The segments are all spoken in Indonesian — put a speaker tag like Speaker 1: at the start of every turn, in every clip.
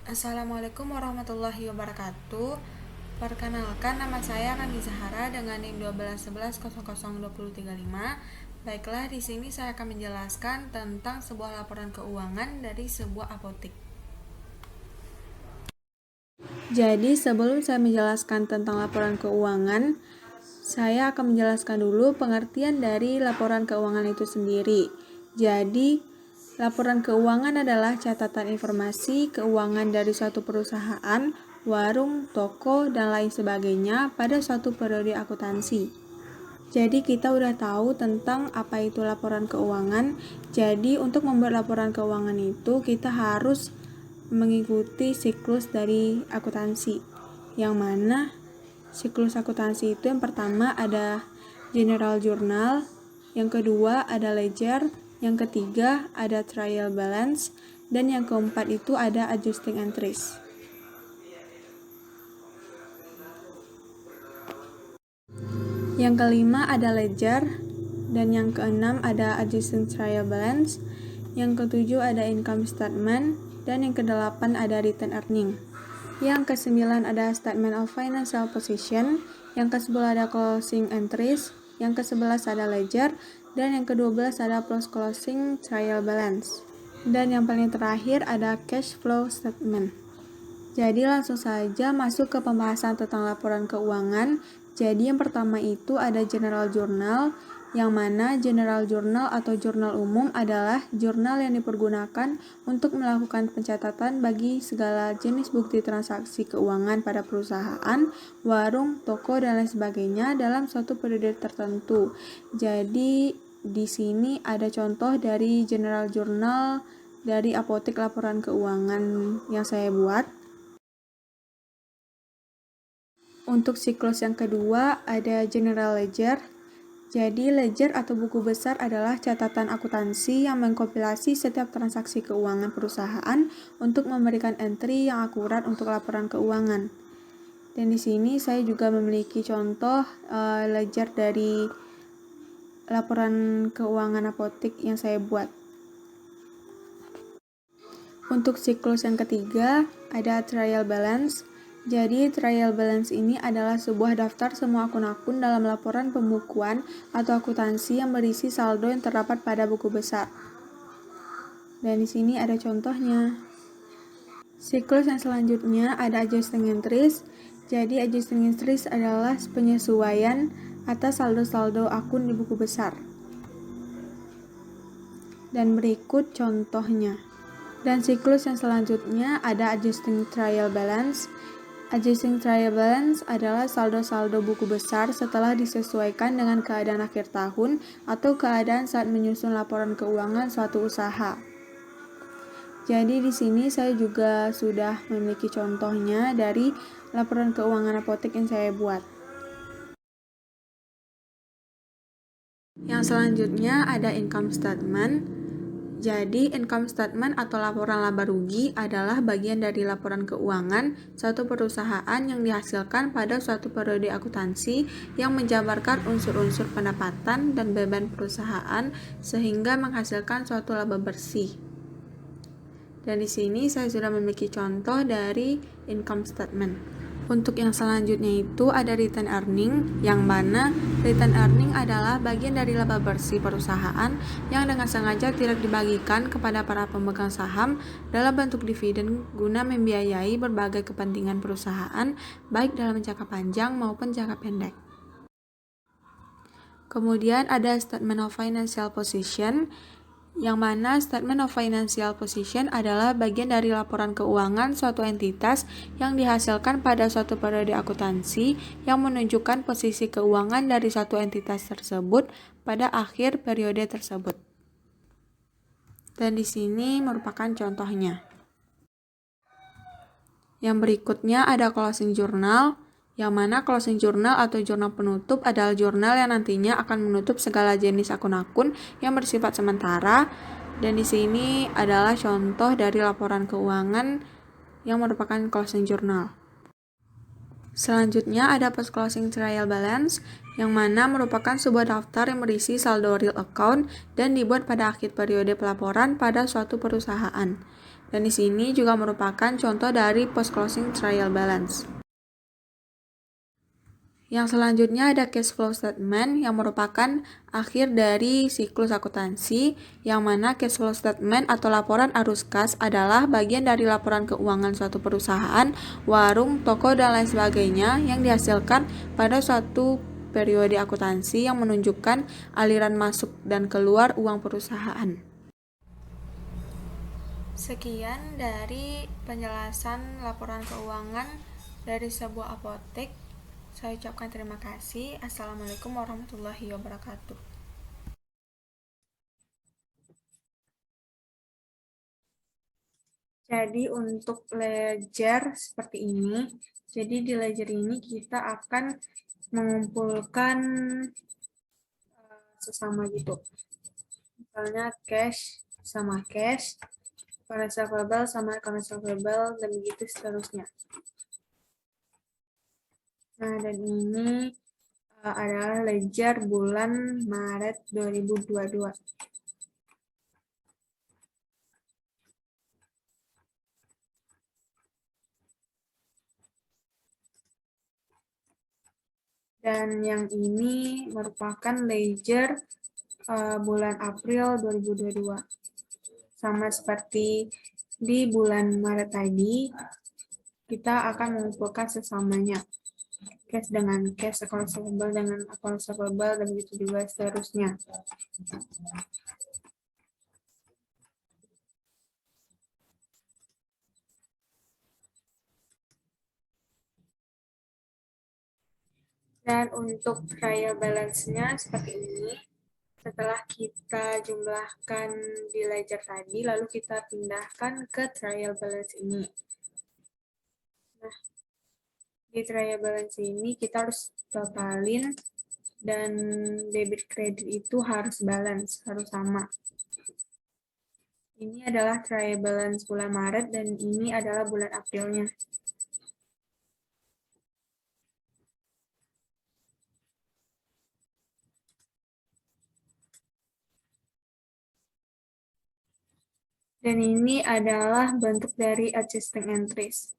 Speaker 1: Assalamualaikum warahmatullahi wabarakatuh. Perkenalkan, nama saya Rani Zahara dengan NIM 1211002035. Baiklah, di sini saya akan menjelaskan tentang sebuah laporan keuangan dari sebuah apotek. Jadi, sebelum saya menjelaskan tentang laporan keuangan, saya akan menjelaskan dulu pengertian dari laporan keuangan itu sendiri. Jadi, laporan keuangan adalah catatan informasi keuangan dari suatu perusahaan, warung, toko, dan lain sebagainya pada suatu periode akuntansi. Jadi kita udah tahu tentang apa itu laporan keuangan. Jadi untuk membuat laporan keuangan itu kita harus mengikuti siklus dari akuntansi. Yang mana siklus akuntansi itu yang pertama ada general journal, yang kedua ada ledger, yang ketiga ada trial balance, dan yang keempat itu ada adjusting entries. Yang kelima ada ledger, dan yang keenam ada adjusting trial balance, yang ketujuh ada income statement, dan yang kedelapan ada return earning. Yang kesembilan ada statement of financial position, yang ke-10 ada closing entries, yang ke-11 ada ledger, dan yang ke-12 ada post closing trial balance. Dan yang paling terakhir ada cash flow statement. Jadi langsung saja masuk ke pembahasan tentang laporan keuangan. Jadi yang pertama itu ada general journal, yang mana general journal atau jurnal umum adalah jurnal yang dipergunakan untuk melakukan pencatatan bagi segala jenis bukti transaksi keuangan pada perusahaan, warung, toko, dan lain sebagainya dalam suatu periode tertentu. Jadi di sini ada contoh dari general journal dari apotek laporan keuangan yang saya buat. Untuk siklus yang kedua ada general ledger. Jadi ledger atau buku besar adalah catatan akuntansi yang mengkompilasi setiap transaksi keuangan perusahaan untuk memberikan entry yang akurat untuk laporan keuangan. Dan di sini saya juga memiliki contoh ledger dari laporan keuangan apotek yang saya buat. Untuk siklus yang ketiga ada trial balance. Jadi trial balance ini adalah sebuah daftar semua akun-akun dalam laporan pembukuan atau akuntansi yang berisi saldo yang terdapat pada buku besar. Dan di sini ada contohnya. Siklus yang selanjutnya ada adjusting entries. Jadi adjusting entries adalah penyesuaian atas saldo-saldo akun di buku besar. Dan berikut contohnya. Dan siklus yang selanjutnya ada adjusting trial balance. Adjusting trial balance adalah saldo-saldo buku besar setelah disesuaikan dengan keadaan akhir tahun atau keadaan saat menyusun laporan keuangan suatu usaha. Jadi di sini saya juga sudah memiliki contohnya dari laporan keuangan apotek yang saya buat. Yang selanjutnya ada income statement. Jadi, income statement atau laporan laba rugi adalah bagian dari laporan keuangan suatu perusahaan yang dihasilkan pada suatu periode akuntansi yang menjabarkan unsur-unsur pendapatan dan beban perusahaan sehingga menghasilkan suatu laba bersih. Dan di sini saya sudah memiliki contoh dari income statement. Untuk yang selanjutnya itu ada return earning, yang mana return earning adalah bagian dari laba bersih perusahaan yang dengan sengaja tidak dibagikan kepada para pemegang saham dalam bentuk dividen guna membiayai berbagai kepentingan perusahaan baik dalam jangka panjang maupun jangka pendek. Kemudian ada statement of financial position, yang mana statement of financial position adalah bagian dari laporan keuangan suatu entitas yang dihasilkan pada suatu periode akuntansi yang menunjukkan posisi keuangan dari suatu entitas tersebut pada akhir periode tersebut. Dan di sini merupakan contohnya. Yang berikutnya ada closing journal, yang mana closing journal atau jurnal penutup adalah jurnal yang nantinya akan menutup segala jenis akun-akun yang bersifat sementara. Dan di sini adalah contoh dari laporan keuangan yang merupakan closing journal. Selanjutnya ada post closing trial balance, yang mana merupakan sebuah daftar yang berisi saldo real account dan dibuat pada akhir periode pelaporan pada suatu perusahaan. Dan di sini juga merupakan contoh dari post-closing trial balance. Yang selanjutnya ada cash flow statement yang merupakan akhir dari siklus akuntansi, yang mana cash flow statement atau laporan arus kas adalah bagian dari laporan keuangan suatu perusahaan, warung, toko, dan lain sebagainya yang dihasilkan pada suatu periode akuntansi yang menunjukkan aliran masuk dan keluar uang perusahaan. Sekian dari penjelasan laporan keuangan dari sebuah apotek. Saya ucapkan terima kasih. Assalamualaikum warahmatullahi wabarakatuh. Jadi untuk ledger seperti ini. Jadi di ledger ini kita akan mengumpulkan sesama gitu. Misalnya cash sama cash, account receivable sama account receivable, dan begitu seterusnya. Nah, dan ini adalah ledger bulan Maret 2022. Dan yang ini merupakan ledger bulan April 2022. Sama seperti di bulan Maret tadi, kita akan mengumpulkan sesamanya. Cash dengan cash, account receivable dengan account receivable, dan begitu juga seterusnya. Dan untuk trial balance-nya seperti ini. Setelah kita jumlahkan di ledger tadi, lalu kita pindahkan ke trial balance ini. Nah, di trial balance ini kita harus totalin, dan debit kredit itu harus balance, harus sama. Ini adalah trial balance bulan Maret dan ini adalah bulan Aprilnya. Dan ini adalah bentuk dari adjusting entries.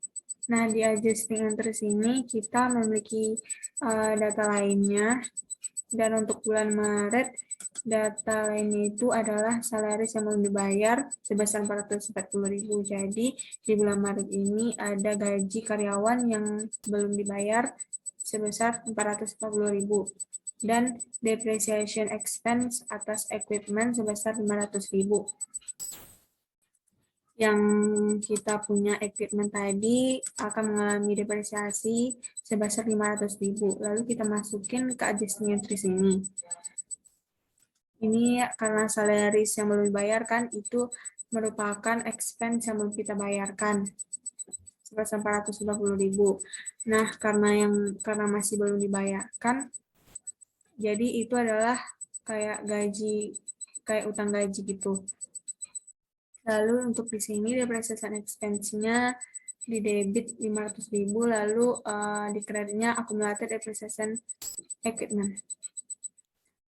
Speaker 1: Nah, di adjusting entries ini kita memiliki data lainnya. Dan untuk bulan Maret, data lainnya itu adalah salaris yang belum dibayar sebesar 440.000. Jadi, di bulan Maret ini ada gaji karyawan yang belum dibayar sebesar 440.000. Dan depreciation expense atas equipment sebesar 500.000. Yang kita punya equipment tadi akan mengalami depresiasi sebesar 500.000. Lalu kita masukin ke adjusting entries ini. Ini karena salaris yang belum dibayarkan itu merupakan expense yang belum kita bayarkan sebesar 450.000. Nah, karena masih belum dibayarkan, jadi itu adalah kayak gaji, kayak utang gaji gitu. Lalu untuk di sini depreciation expense-nya di debit 500.000, lalu di kreditnya accumulated depreciation equipment.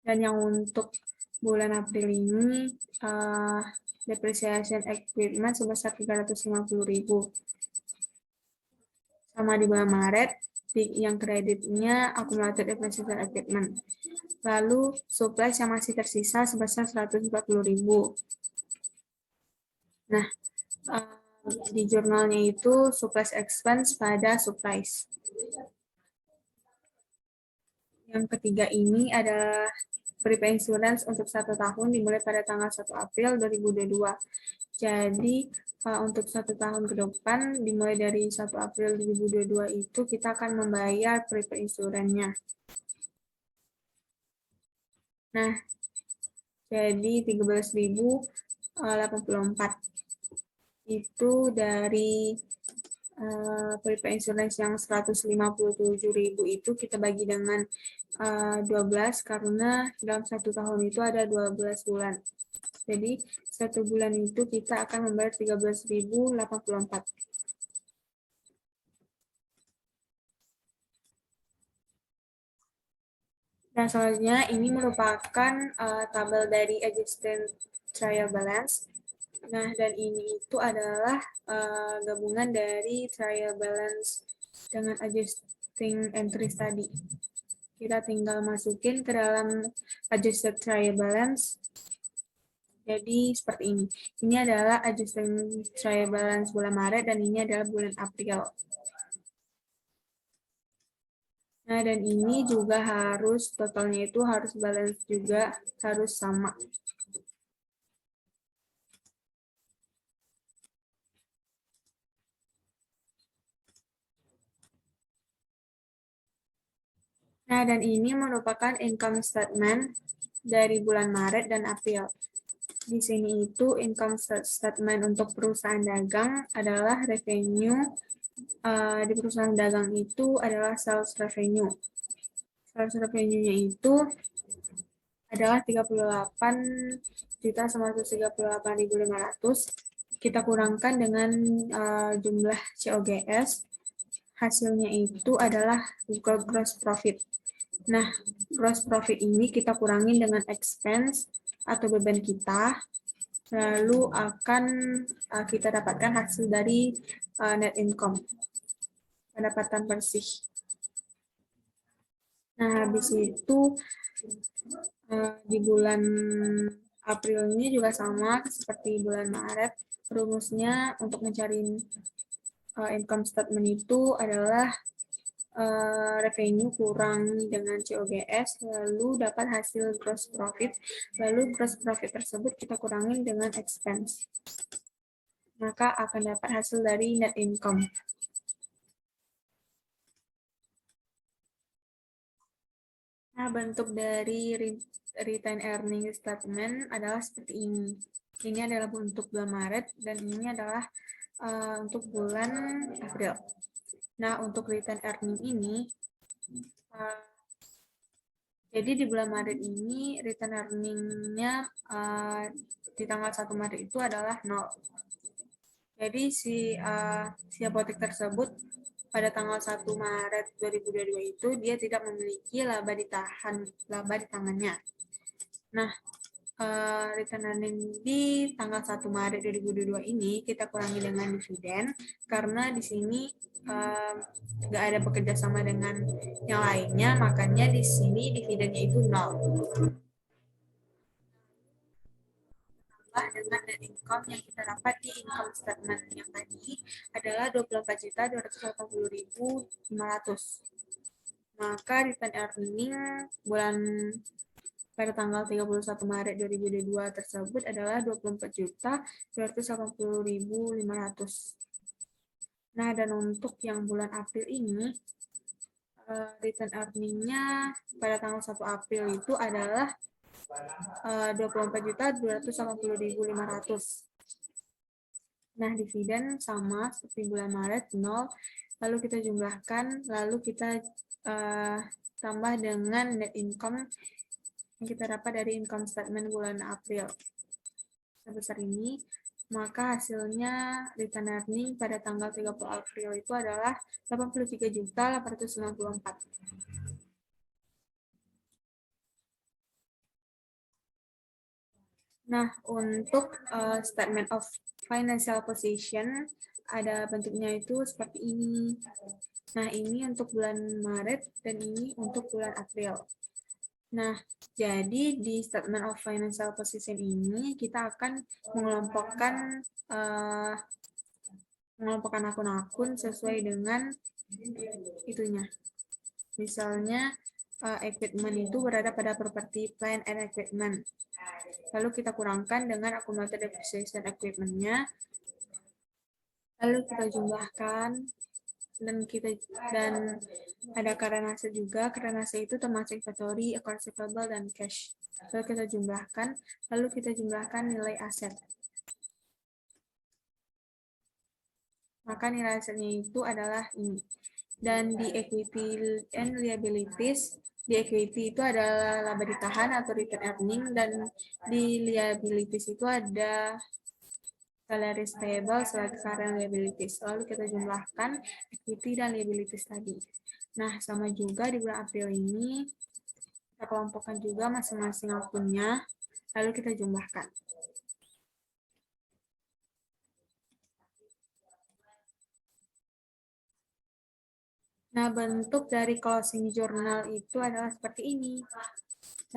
Speaker 1: Dan yang untuk bulan April ini depreciation equipment sebesar 350.000. Sama di bulan Maret, yang kreditnya accumulated depreciation equipment. Lalu supplies yang masih tersisa sebesar 140.000. Nah, di jurnalnya itu supplies expense pada supplies. Yang ketiga ini adalah prepaid insurance untuk 1 tahun dimulai pada tanggal 1 April 2022. Jadi untuk 1 tahun ke depan dimulai dari 1 April 2022 itu kita akan membayar prepaid insurance-nya. Nah, jadi 13.084 itu dari prepaid insurance yang 157.000 itu kita bagi dengan 12 karena dalam 1 tahun itu ada 12 bulan. Jadi 1 bulan itu kita akan membayar 13.084. Dan selanjutnya ini merupakan tabel dari adjusted trial balance. Nah, dan ini itu adalah gabungan dari trial balance dengan adjusting entries tadi. Kita tinggal masukin ke dalam adjusted trial balance. Jadi seperti ini. Ini adalah adjusting trial balance bulan Maret dan ini adalah bulan April. Nah, dan ini juga harus totalnya itu harus balance juga, harus sama. Nah, dan ini merupakan income statement dari bulan Maret dan April. Di sini itu income statement untuk perusahaan dagang adalah revenue. Di perusahaan dagang itu adalah sales revenue. Sales revenue-nya itu adalah 38.938.500. Kita kurangkan dengan jumlah COGS. Hasilnya itu adalah gross profit. Nah, gross profit ini kita kurangin dengan expense atau beban kita, lalu akan kita dapatkan hasil dari net income, pendapatan bersih. Nah, habis itu di bulan April ini juga sama seperti bulan Maret. Rumusnya untuk mencari income statement itu adalah revenue kurang dengan COGS, lalu dapat hasil gross profit, lalu gross profit tersebut kita kurangin dengan expense. Maka akan dapat hasil dari net income. Nah, bentuk dari retained earning statement adalah seperti ini. Ini adalah untuk bulan Maret dan ini adalah untuk bulan April. Nah, untuk retained earning ini, jadi di bulan Maret ini return earning-nya di tanggal 1 Maret itu adalah 0. Jadi si apotek tersebut pada tanggal 1 Maret 2022 itu dia tidak memiliki laba di tangannya. Nah, return earning di tanggal 1 Maret 2022 ini kita kurangi dengan dividen karena di sini nggak ada bekerja sama dengan yang lainnya, makanya di sini dividennya itu 0. Dengan net income yang kita dapat di income statement yang tadi adalah 24.280.500. Maka return earning bulan pada tanggal 31 Maret 2022 tersebut adalah 24.280.500. Nah, dan untuk yang bulan April ini, return earning-nya pada tanggal 1 April itu adalah 24.280.500. Nah, dividen sama seperti bulan Maret 0, lalu kita jumlahkan, lalu kita tambah dengan net income yang kita dapat dari income statement bulan April sebesar ini, maka hasilnya return earning pada tanggal 30 April itu adalah 83.894. Nah, untuk statement of financial position ada bentuknya itu seperti ini. Nah, ini untuk bulan Maret dan ini untuk bulan April. Nah, jadi di statement of financial position ini kita akan mengelompokkan akun-akun sesuai dengan itunya. Misalnya equipment itu berada pada property, plant, and equipment. Lalu kita kurangkan dengan accumulated depreciation equipment-nya. Lalu kita jumlahkan dan ada karenase juga. Karenase itu termasuk inventory, accounts receivable, dan cash. Lalu kita jumlahkan nilai aset. Maka nilai asetnya itu adalah ini. Dan di equity and liabilities, di equity itu adalah laba ditahan atau return earning, dan di liabilities itu ada salaries payable sebagai current liabilities. Lalu kita jumlahkan equity dan liabilities tadi. Nah, sama juga di bulan April ini, kita kelompokkan juga masing-masing akunnya, lalu kita jumlahkan. Nah, bentuk dari closing journal itu adalah seperti ini.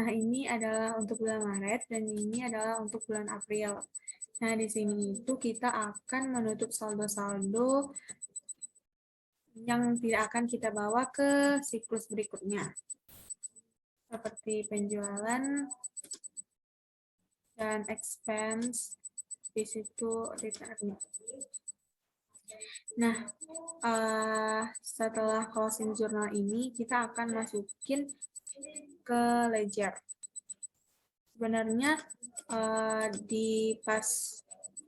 Speaker 1: Nah, ini adalah untuk bulan Maret dan ini adalah untuk bulan April. Nah, di sini itu kita akan menutup saldo-saldo yang tidak akan kita bawa ke siklus berikutnya. Seperti penjualan dan expense, di situ return. Nah, setelah closing journal ini, kita akan masukin ke ledger. Sebenarnya di pas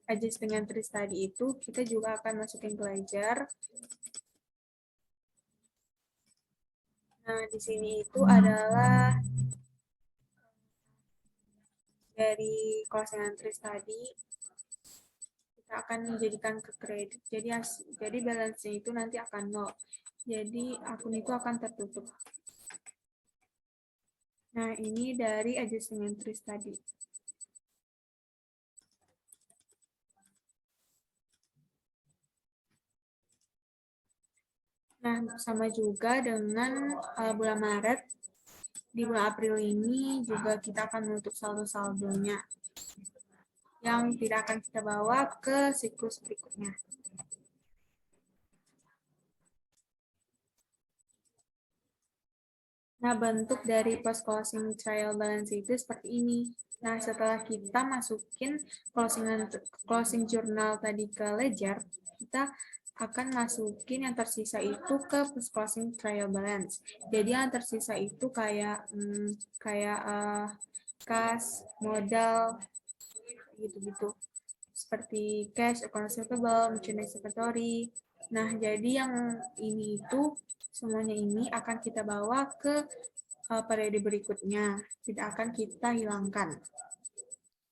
Speaker 1: adjust dengan tris tadi itu, kita juga akan masukin ke ledger. Nah, di sini itu adalah dari closing entries tadi, kita akan menjadikan ke kredit. Jadi balance-nya itu nanti akan nol. Jadi akun itu akan tertutup. Nah, ini dari adjusting entries tadi. Nah, sama juga dengan bulan Maret. Di bulan April ini juga kita akan menutup saldo-saldonya yang tidak akan kita bawa ke siklus berikutnya. Nah, bentuk dari post closing trial balance itu seperti ini. Nah, setelah kita masukin closing journal tadi ke ledger, kita akan masukin yang tersisa itu ke post closing trial balance. Jadi yang tersisa itu kayak kas, modal, gitu-gitu. Seperti cash, account receivable, merchandise inventory. Nah, jadi yang ini itu semuanya ini akan kita bawa ke periode berikutnya, tidak akan kita hilangkan.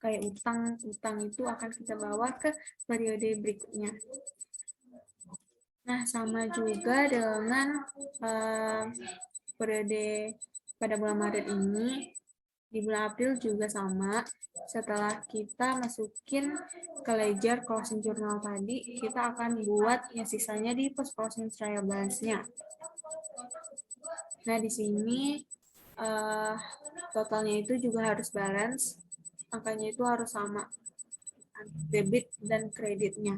Speaker 1: Kayak utang itu akan kita bawa ke periode berikutnya. Nah, sama juga dengan periode pada bulan Maret ini, di bulan April juga sama. Setelah kita masukin ke ledger closing journal tadi, kita akan buat yang sisanya di post closing trial balance-nya. Nah, di sini totalnya itu juga harus balance, angkanya itu harus sama, debit dan kreditnya.